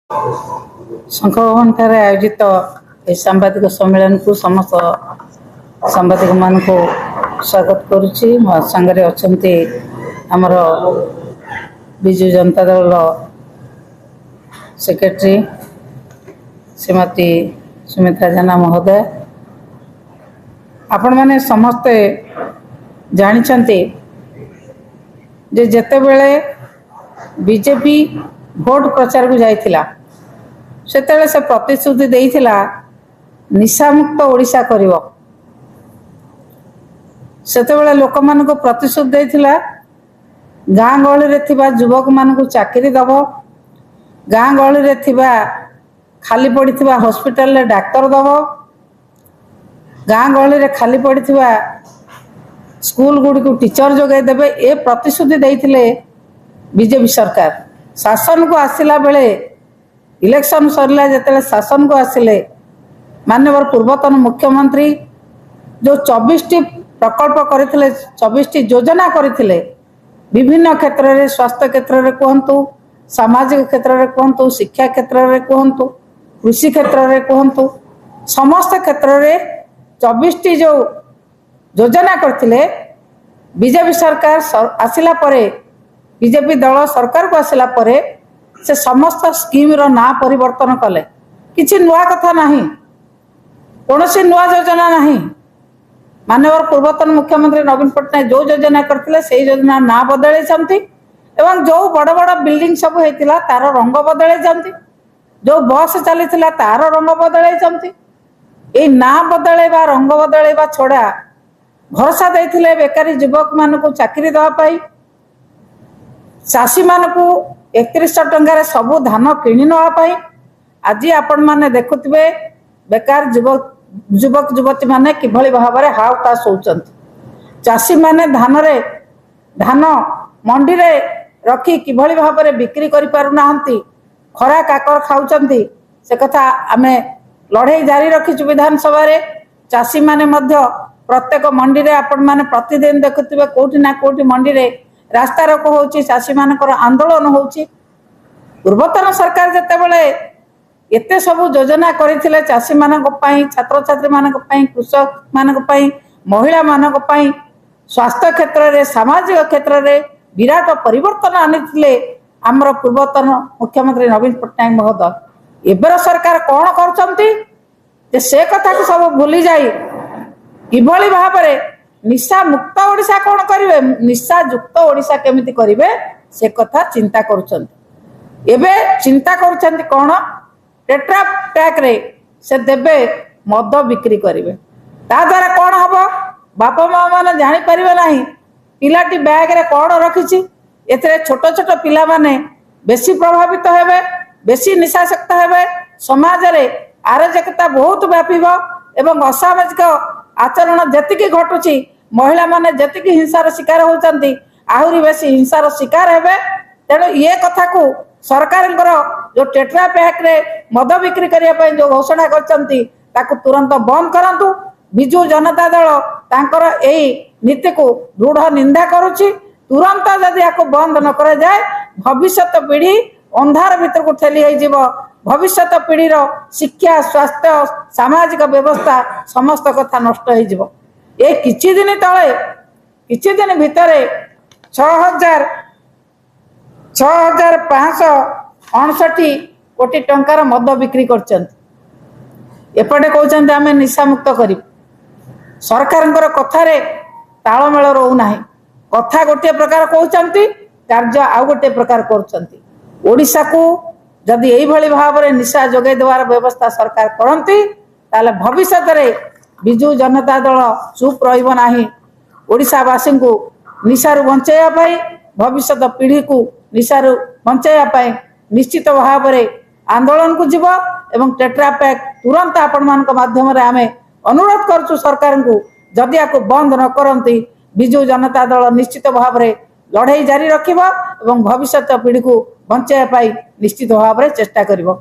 शंख भवन ठारे आयोजित सांबादिक सम्मेलन को समस्त सांबादिक मान को स्वागत करुच्ची। मो सांगरे अछंती हमर विजु जनता दल सेक्रेटरी श्रीमती सुमित्रा जेना महोदय। आपण माने समस्ते जानिछंती जे जेते बेले बीजेपी भोट प्रचार को जाइथिला सेतेले से प्रतिश्रुति देइथिला निशा मुक्त ओडिशा करिवो। सेतेबेले लोक मान को प्रतिश्रुति देइथिला गाँ गहली रे थिबा युवक मान को चाकरी दबो, गाँ गहली रे थिबा खाली पड़िथिबा हॉस्पिटल रे डाक्टर दबो, गाँ गहली रे खाली पड़िथिबा स्कूल गुडी को टीचर जोगाई देबे। ए प्रतिश्रुति देइथिले बीजेपी सरकार। शासन को आसिला बेले इलेक्शन सरला जते शासन को आसिले माननीय पूर्वतन मुख्यमंत्री जो 24टी प्रकल्प करथिले, 24टी योजना करथिले विभिन्न क्षेत्र रे, स्वास्थ्य क्षेत्र रे कहंतु, सामाजिक क्षेत्र रे कहंतु, शिक्षा क्षेत्र रे कहंतु, कृषि क्षेत्र रे कहंतु, समस्त क्षेत्र रे 24टी जो योजना करथिले बीजेपी सरकार आसिला परे, बीजेपी दल सरकार को आसिला परे से समस्त स्कीम रो ना परिवर्तन कले। किछि नुआ कथा नहीं, कोनोसी नुआ योजना नहीं। माननीय पूर्वतन मुख्यमंत्री नवीन पट्टनायक जो योजना करथिले सेही योजना ना बदलै छथि एवं जो बड़ बड़ बिल्डिंग सब हेतिला तार रंग बदलै छथि, जो बस चलीथिला तार रंग बदलै छथि। ए ना बदलैबा रंग बदलैबा छोड़ा भरोसा देथिले बेकारी युवक मान को चाकरी दवा पाई, चाषी मान को 3100 टंकार सबू धान किणी नापी। आज आपण मैंने देखुवे बेकार युवक युवती माने किभली भाव में हाउतास होउचंती। चाषी माने धान मंडी रे रखी किभली भाव में बिक्री करि पारु नाहंती, खरा काकर खाउचंती। से कथा आमे लड़ाई जारी रखीचु विधानसभा रे। चाषी माने मध्य प्रत्येक मंडी रे आपण माने प्रतिदिन देखुवे कोठी ना कोठी मंडी रे रास्ता रोक होची, चाषी मानकर आंदोलन होची। पूर्वतन सरकार जते बेले एते सब योजना करिथिले चाषी मानक पई, छात्र छात्री मानक पई, कृषक मानक पई, महिला मानक पई, स्वास्थ्य क्षेत्र रे, सामाजिक क्षेत्र रे विराट परिवर्तन आनिथिले हमर पूर्वतन मुख्यमंत्री नवीन पट्टनायक महोदय। एबर सरकार कोन करचंती जे से कथा को सब भूली जाई किभली भाव में निशा मुक्त ओडिशा कौन करिवे, निशा युक्त ओडिशा केमिति करिवे से कथा चिंता करूछंती। एबे चिंता करूछंती कोन टेट्रा पैक रे से देबे मद बिक्री करिवे। ता द्वारा कोन हबो बापा माँ माने जानि परिबे नाही पिलाटी बैग रे कोन रखिछि। एतरे छोट छोट पिला माने बेसी प्रभावित हेबे, बेसी निशासक्त हेबे, समाज रे अराजकता बहुत व्यापीबो एवं असामाजिक आचरण जेतिकी घटुची, महिला माने जेतिकी हिंसार शिकार होउचंती आहुरी बेसी हिंसार शिकार हेबे। तेणु ये कथा को सरकार जो टेट्रा पैक रे मद बिक्री करिया पई जो घोषणा करचंती ताकू तुरंत बंद करंतु। बिजू जनता दल तांकर एई नीति को दृढ़ निंदा करुची। तुरंत यदि याको बंद न करे जाए भविष्यत पीढ़ी अंधार भीतर को ठेली होई जीवो। भविष्यत पीढ़ी रो शिक्षा, स्वास्थ्य, सामाजिक व्यवस्था समस्त कथा नष्ट होई जीवो। ए किछि दिन तळे, किछि दिन भितरे 6559 कोटी टंकार मद बिक्री करचंती। एपटे कहउचंती आमे निशा मुक्त करी। सरकारंकर कथारे ताळमेळ रहू नाही। कथा गोटे प्रकार कहउचंती, कार्य आउ गोटे प्रकार करचंती। ओडिशा को जदि एई भली भाव में निशा जोगाई देवार व्यवस्था सरकार करंती ताले भविष्य रे बिजू जनता दल चुप रहिबो नाही। ओडिशावासी को निशारू बंचाइया पाई, भविष्यत पीढ़ी को निशारू बंचाइया पाई निश्चित भाव में आंदोलन को जीव एवं टेट्रा पैक तुरंत आपण मानक माध्यम रे आमे अनुरोध करछु सरकार को जदि याको बंद न करंती बिजू जनता दल निश्चित भाव में लड़ाई जारी रखिबो एवं भविष्यत पीढ़ी को बंचाइया पाई निश्चित भाव में चेष्टा करिबो।